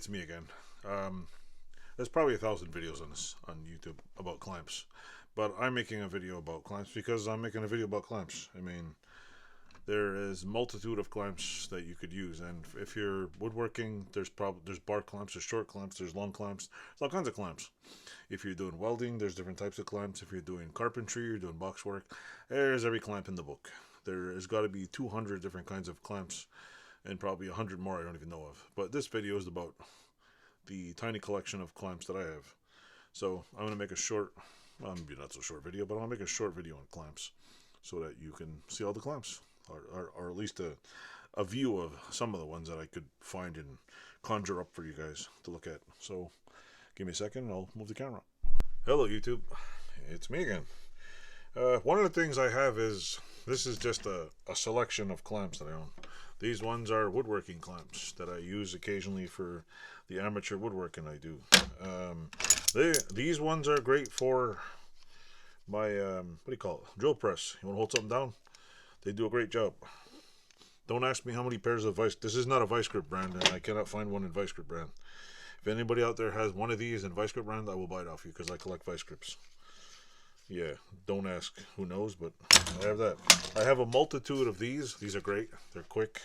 it's me again. There's probably 1,000 videos on this on YouTube about clamps, but I'm making a video about clamps because I'm making a video about clamps. I mean, there is multitude of clamps that you could use, and if you're woodworking, there's bar clamps, there's short clamps, there's long clamps, there's all kinds of clamps. If you're doing welding, there's different types of clamps. If you're doing carpentry, you're doing box work, there's every clamp in the book. There has got to be 200 different kinds of clamps, and probably 100 more I don't even know of. But this video is about the tiny collection of clamps that I have. So I'm going to make a short, well, maybe not so short video, but I'll make a short video on clamps so that you can see all the clamps, or at least a view of some of the ones that I could find and conjure up for you guys to look at. So give me a second and I'll move the camera. Hello YouTube, it's me again. One of the things I have is, this is just a selection of clamps that I own. These ones are woodworking clamps that I use occasionally for the amateur woodworking I do. These ones are great for my, what do you call it, drill press. You want to hold something down? They do a great job. Don't ask me how many pairs of vice, this is not a vice grip brand, and I cannot find one in vice grip brand. If anybody out there has one of these in vice grip brand, I will buy it off you because I collect vice grips. Yeah, don't ask, who knows, but I have that. I have a multitude of these. These are great. They're quick.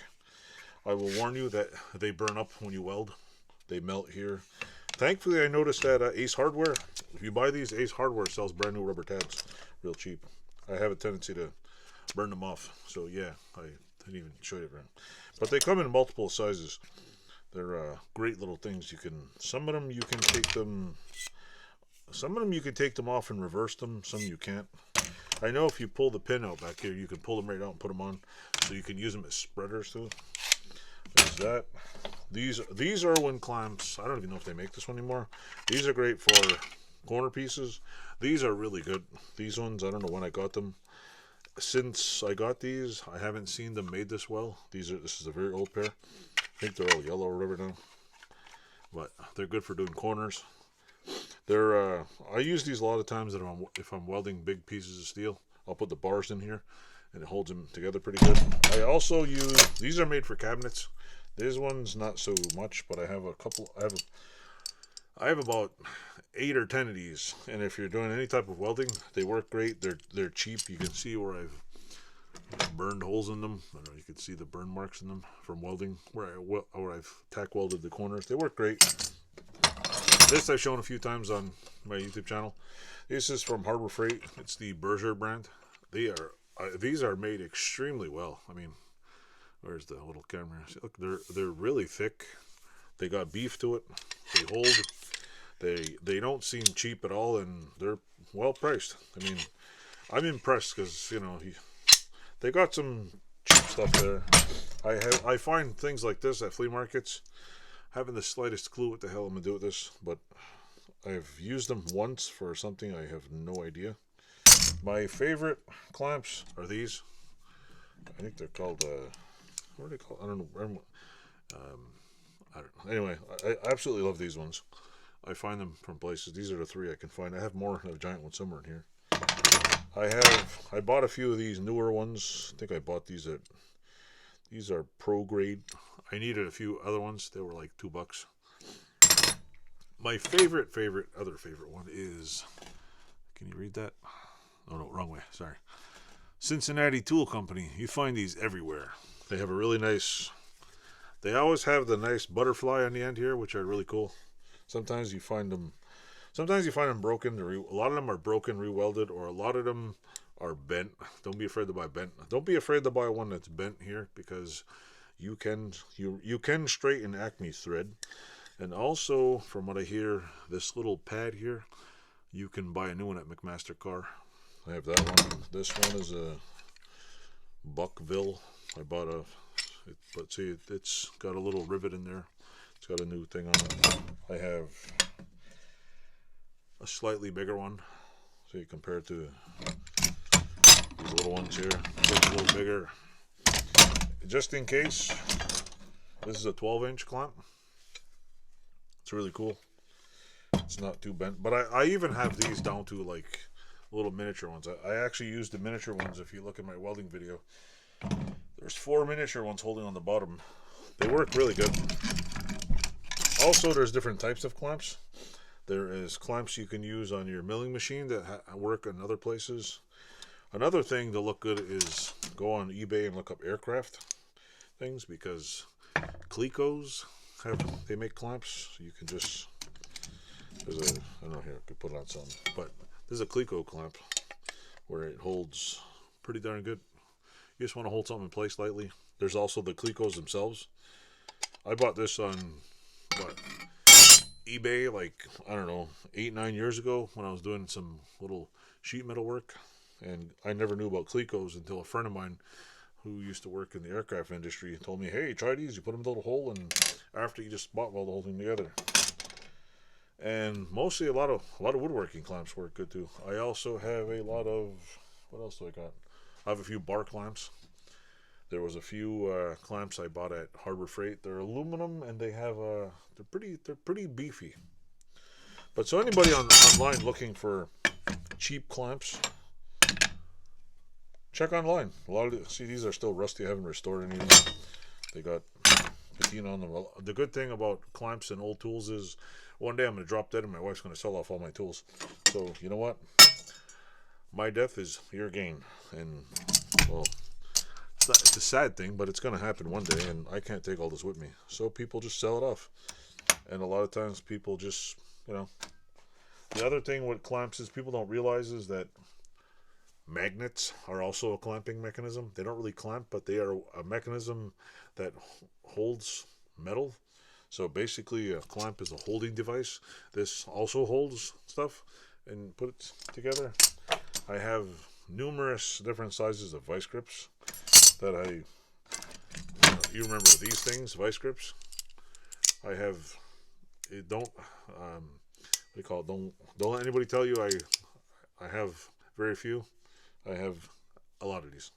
I will warn you that they burn up when you weld. They melt here. Thankfully, I noticed that Ace Hardware, if you buy these, Ace Hardware sells brand new rubber tabs real cheap. I have a tendency to burn them off. So yeah, I didn't even show you around. But they come in multiple sizes. They're great little things. You can, some of them you can take them off and reverse them. Some you can't. I know if you pull the pin out back here, you can pull them right out and put them on, so you can use them as spreaders too. There's that. These Irwin clamps. I don't even know if they make this one anymore. These are great for corner pieces. These are really good. These ones, I don't know when I got them. Since I got these, I haven't seen them made this well. This is a very old pair. I think they're all yellow or whatever now. But they're good for doing corners. They're I use these a lot of times if I'm welding big pieces of steel. I'll put the bars in here and it holds them together pretty good. I also use, these are made for cabinets. This one's not so much, but I have a couple. I have about 8 or 10 of these, and if you're doing any type of welding, they work great. They're cheap. You can see where I've burned holes in them. I don't know, you can see the burn marks in them from welding where I've tack welded the corners. They work great. This I've shown a few times on my YouTube channel. This is from Harbor Freight. It's the Berger brand. These are made extremely well. I mean, where's the little camera? See, look, they're really thick. They got beef to it. They hold. They don't seem cheap at all, and they're well priced. I mean, I'm impressed because, you know, they got some cheap stuff there. I find things like this at flea markets. Haven't the slightest clue what the hell I'm gonna do with this, but I've used them once for something I have no idea. My favorite clamps are these. I think they're called what are they called? I don't know. I don't know. Anyway, I absolutely love these ones. I find them from places. These are the 3 I can find. I have more. I have a giant one somewhere in here. I bought a few of these newer ones. I think I bought these at, these are pro grade. I needed a few other ones. They were like $2. My favorite one is, can you read that? Oh no, wrong way, sorry. Cincinnati Tool Company. You find these everywhere. They have a really nice, they always have the nice butterfly on the end here, which are really cool. Sometimes you find them broken. A lot of them are broken, rewelded, or a lot of them are bent. Don't be afraid to buy bent. Don't be afraid to buy one that's bent here, because you can straighten Acme thread. And also, from what I hear, this little pad here, you can buy a new one at McMaster Car. I have that one. This one is a Buckville. I bought but see, it's got a little rivet in there. It's got a new thing on it. I have a slightly bigger one. So you compare it to these little ones here. It's a little bigger. Just in case, this is a 12-inch clamp. It's really cool. It's not too bent. But I even have these down to like little miniature ones. I actually use the miniature ones. If you look at my welding video, there's 4 miniature ones holding on the bottom. They work really good. Also, there's different types of clamps. There is clamps you can use on your milling machine that work in other places. Another thing to look good is go on eBay and look up aircraft things, because Clecos they make clamps. You can just, there's a, I don't know, here I could put it on something, but there's a Cleco clamp where it holds pretty darn good. You just want to hold something in place lightly. There's also the Clecos themselves. I bought this on what, eBay, like, I don't know, 8-9 years ago when I was doing some little sheet metal work, and I never knew about Clecos until a friend of mine who used to work in the aircraft industry told me, "Hey, try these. You put them in a little hole, and after you just spot weld the whole thing together." And mostly a lot of woodworking clamps work good too. I also have a lot of, what else do I got? I have a few bar clamps. There was a few clamps I bought at Harbor Freight. They're aluminum, and they have they're pretty beefy. But so anybody online looking for cheap clamps, check online. A lot of see, these are still rusty. I haven't restored any of them. They got patina on them. The good thing about clamps and old tools is one day I'm going to drop dead and my wife's going to sell off all my tools. So you know what? My death is your gain. And well, it's a sad thing, but it's going to happen one day, and I can't take all this with me. So people just sell it off. And a lot of times people just, you know. The other thing with clamps is people don't realize is that magnets are also a clamping mechanism. They don't really clamp, but they are a mechanism that holds metal. So basically a clamp is a holding device. This also holds stuff and put it together. I have numerous different sizes of vice grips that you remember these things, vice grips. I have, it don't, what do you call it? Don't let anybody tell you I have very few. I have a lot of these.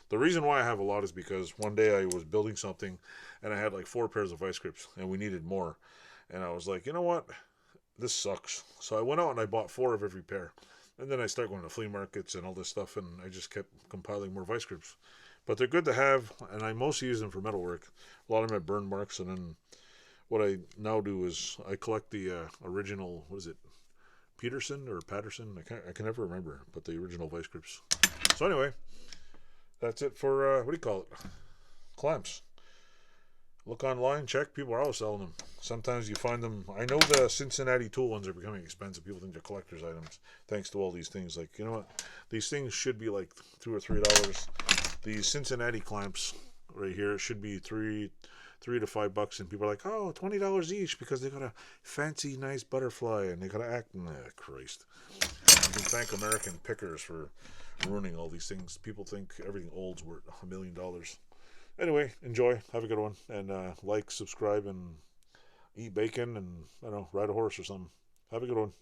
The reason why I have a lot is because one day I was building something and I had like 4 pairs of vice grips and we needed more. And I was like, you know what? This sucks. So I went out and I bought 4 of every pair. And then I started going to flea markets and all this stuff, and I just kept compiling more vice grips. But they're good to have, and I mostly use them for metalwork. A lot of them have burn marks, and then what I now do is I collect the original, what is it, Peterson or Patterson? I can never remember, but the original vice grips. So anyway, that's it for, what do you call it? Clamps. Look online, check. People are always selling them. Sometimes you find them. I know the Cincinnati tool ones are becoming expensive. People think they're collector's items thanks to all these things. Like, you know what? These things should be like $2 or $3. These Cincinnati clamps right here should be $3 to $5, and people are like, oh, $20 each because they got a fancy, nice butterfly and they got to act. Nah, Christ. You can thank American pickers for ruining all these things. People think everything old's worth $1 million. Anyway, enjoy. Have a good one. And like, subscribe, and eat bacon, and, I don't know, ride a horse or something. Have a good one.